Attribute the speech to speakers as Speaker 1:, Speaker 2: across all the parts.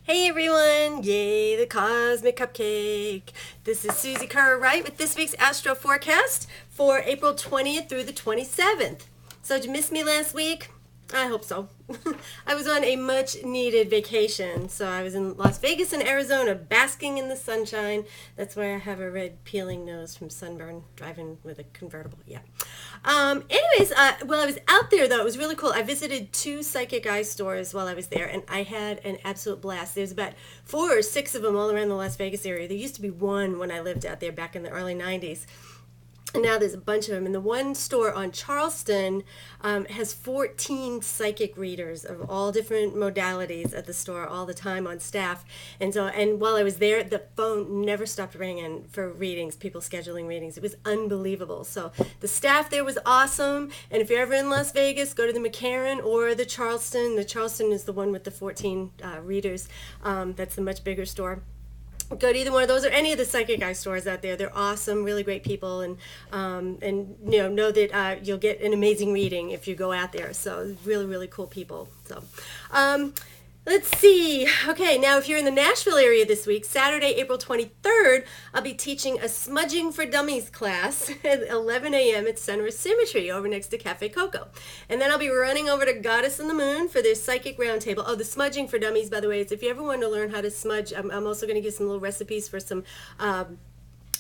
Speaker 1: Hey everyone! Yay, the cosmic cupcake! This is Susie Kerr-Wright with this week's Astro Forecast for April 20th through the 27th. So, did you miss me last week? I hope so. I was on a much needed vacation. So I was in Las Vegas and Arizona basking in the sunshine. That's why I have a red peeling nose from sunburn driving with a convertible. Yeah. While I was out there though, it was really cool. I visited two psychic eye stores while I was there and I had an absolute blast. There's about 4 or 6 of them all around the Las Vegas area. There used to be one when I lived out there back in the early 90s. And now there's a bunch of them. And the one store on Charleston has 14 psychic readers of all different modalities at the store all the time on staff. And while I was there, the phone never stopped ringing for readings, people scheduling readings. It was unbelievable. So the staff there was awesome. And if you're ever in Las Vegas, go to the McCarran or the Charleston. The Charleston is the one with the 14 readers. That's the much bigger store. Go to either one of those or any of the psychic eye stores out there. They're awesome, really great people, and know that you'll get an amazing reading if you go out there. So really, really cool people. So. Let's see. Okay, now if you're in the Nashville area this week, Saturday, April 23rd, I'll be teaching a Smudging for Dummies class at 11 a.m. at Center Symmetry over next to Cafe Coco. And then I'll be running over to Goddess and the Moon for their Psychic Roundtable. Oh, the Smudging for Dummies, by the way, is if you ever want to learn how to smudge, I'm also going to give some little recipes for some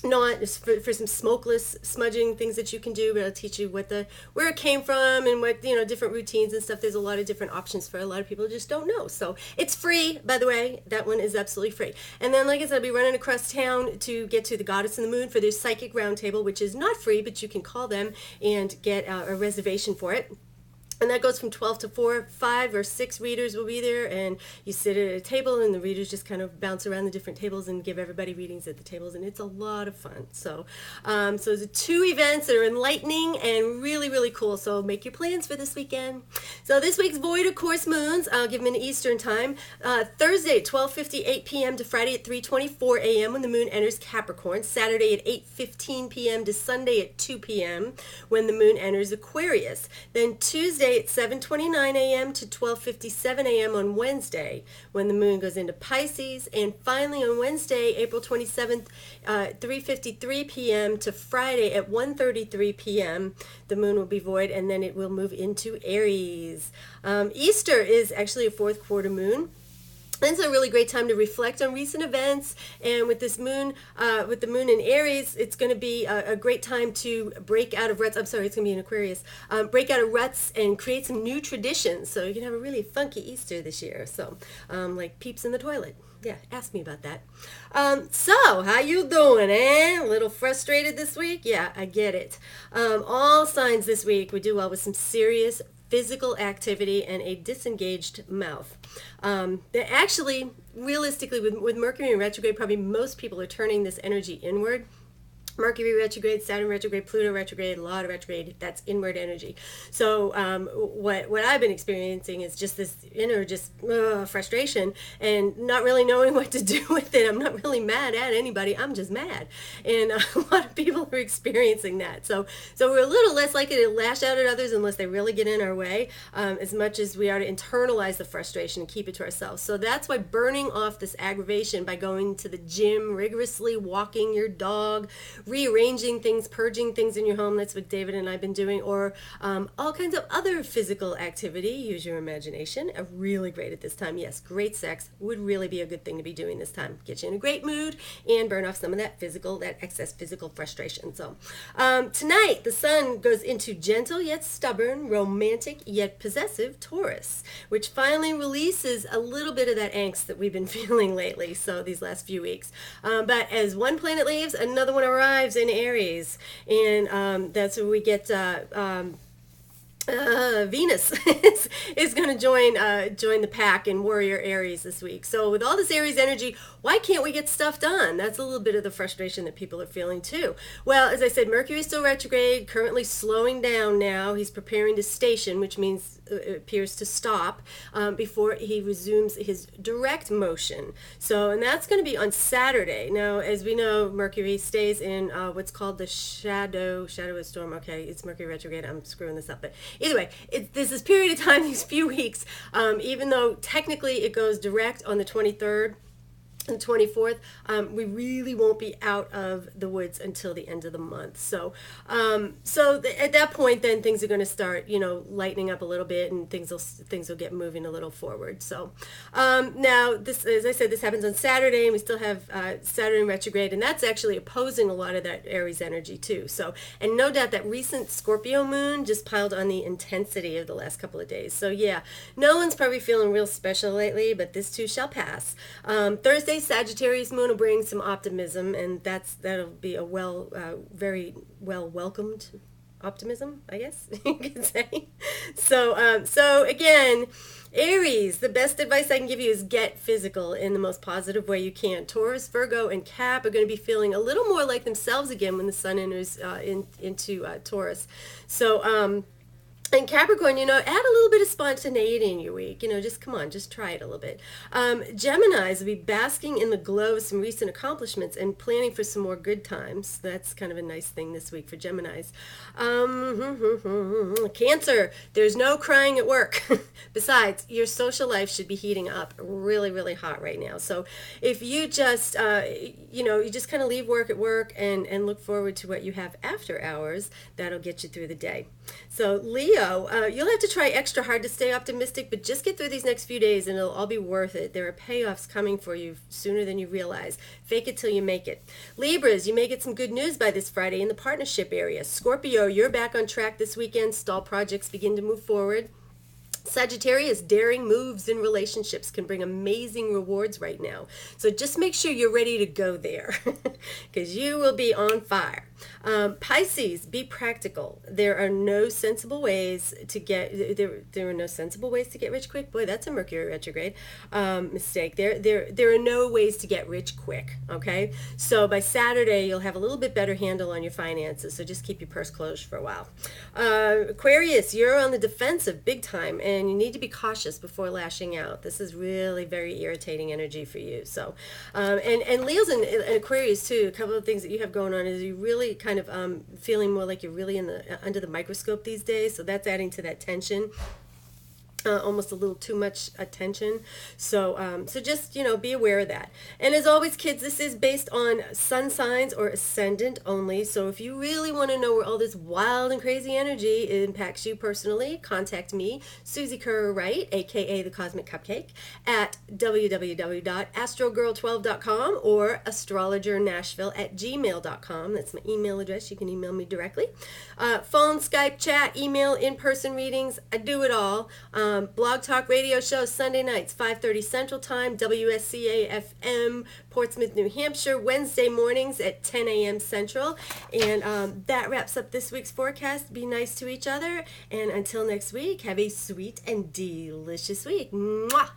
Speaker 1: for some smokeless smudging things that you can do, but I'll teach you where it came from and what different routines and stuff. There's a lot of different options for a lot of people who just don't know. So it's free, by the way. That one is absolutely free. And then, like I said, I'll be running across town to get to the Goddess and the Moon for their Psychic Roundtable, which is not free, but you can call them and get a reservation for it. And that goes from 12 to 4, 5 or 6 readers will be there, and you sit at a table, and the readers just kind of bounce around the different tables and give everybody readings at the tables, and it's a lot of fun. So, so there's 2 events that are enlightening and really, really cool. So make your plans for this weekend. So this week's void, of course, moons. I'll give them in Eastern time. Thursday at 12:58 p.m. to Friday at 3:24 a.m. when the moon enters Capricorn. Saturday at 8:15 p.m. to Sunday at 2 p.m. when the moon enters Aquarius. Then Tuesday at 7:29 a.m. to 12:57 a.m. on Wednesday when the moon goes into Pisces, and finally on Wednesday, April 27th, 3:53 p.m. to Friday at 1:33 p.m. the moon will be void, and then it will move into Aries. Easter is actually a 4th quarter moon. It's a really great time to reflect on recent events, and with this moon, with the moon in Aries, it's going to be a great time to break out of ruts. I'm sorry, it's going to be in Aquarius. Break out of ruts and create some new traditions. So you can have a really funky Easter this year. So, like peeps in the toilet. Yeah, ask me about that. So, how you doing, eh? A little frustrated this week? Yeah, I get it. All signs this week would do well with some serious physical activity and a disengaged mouth. Actually, realistically, with Mercury in retrograde, probably most people are turning this energy inward. Mercury retrograde, Saturn retrograde, Pluto retrograde, a lot of retrograde, that's inward energy. So what I've been experiencing is just this inner frustration and not really knowing what to do with it. I'm not really mad at anybody, I'm just mad. And a lot of people are experiencing that. So we're a little less likely to lash out at others unless they really get in our way, as much as we are to internalize the frustration and keep it to ourselves. So that's why burning off this aggravation by going to the gym rigorously, walking your dog, rearranging things, purging things in your home. That's what David and I have been doing, or all kinds of other physical activity. Use your imagination. Really great at this time. Yes, great sex would really be a good thing to be doing this time. Get you in a great mood and burn off some of that excess physical frustration. So tonight, the sun goes into gentle yet stubborn, romantic yet possessive Taurus, which finally releases a little bit of that angst that we've been feeling lately, so these last few weeks. But as one planet leaves, another one arrives in Aries, and that's where we get Venus is going to join the pack in Warrior Aries this week. So with all this Aries energy, why can't we get stuff done? That's a little bit of the frustration that people are feeling too. Well, as I said, Mercury is still retrograde, currently slowing down now. He's preparing to station, which means it appears to stop before he resumes his direct motion. So, and that's going to be on Saturday. Now, as we know, Mercury stays in what's called the shadow storm. Okay, it's Mercury retrograde. I'm screwing this up, but either way, there's this period of time, these few weeks, even though technically it goes direct on the 23rd, and 24th, we really won't be out of the woods until the end of the month. So, at that point, then things are going to start, lightening up a little bit, and things will get moving a little forward. So, now this, as I said, this happens on Saturday, and we still have Saturn in retrograde, and that's actually opposing a lot of that Aries energy too. So, and no doubt that recent Scorpio moon just piled on the intensity of the last couple of days. So, yeah, no one's probably feeling real special lately, but this too shall pass. Thursday, Sagittarius moon will bring some optimism, and that'll be a very well welcomed optimism, I guess you could say. So again, Aries, the best advice I can give you is get physical in the most positive way you can. Taurus, Virgo, and Cap are going to be feeling a little more like themselves again when the sun enters into Taurus. So and Capricorn, add a little bit of spontaneity in your week. Just come on, just try it a little bit. Geminis will be basking in the glow of some recent accomplishments and planning for some more good times. That's kind of a nice thing this week for Geminis. Cancer, there's no crying at work. Besides, your social life should be heating up really, really hot right now. So if you just, you just kind of leave work at work and look forward to what you have after hours, that'll get you through the day. So Leo, you'll have to try extra hard to stay optimistic, but just get through these next few days and it'll all be worth it. There are payoffs coming for you sooner than you realize. Fake it till you make it. Libras, you may get some good news by this Friday in the partnership area. Scorpio, you're back on track this weekend. Stall projects begin to move forward. Sagittarius, daring moves in relationships can bring amazing rewards right now. So just make sure you're ready to go there because you will be on fire. Pisces, be practical. There are no sensible ways to get there are no sensible ways to get rich quick. Boy, that's a Mercury retrograde mistake. There are no ways to get rich quick. Okay, so by Saturday you'll have a little bit better handle on your finances. So just keep your purse closed for a while. Aquarius, you're on the defensive big time, and you need to be cautious before lashing out. This is really very irritating energy for you. So, and Leo's and Aquarius too. A couple of things that you have going on is you really kind of feeling more like you're really under the microscope these days. So that's adding to that tension. Almost a little too much attention. So just, be aware of that. And as always, kids, this is based on sun signs or ascendant only. So if you really want to know where all this wild and crazy energy impacts you personally, contact me, Susie Kerr-Wright, aka the Cosmic Cupcake, at www.astrogirl12.com or astrologernashville@gmail.com. That's my email address. You can email me directly. Phone, Skype, chat, email, in-person readings. I do it all. Blog Talk radio show Sunday nights, 5:30 Central Time, WSCA FM, Portsmouth, New Hampshire, Wednesday mornings at 10 a.m. Central. And that wraps up this week's forecast. Be nice to each other. And until next week, have a sweet and delicious week. Mwah!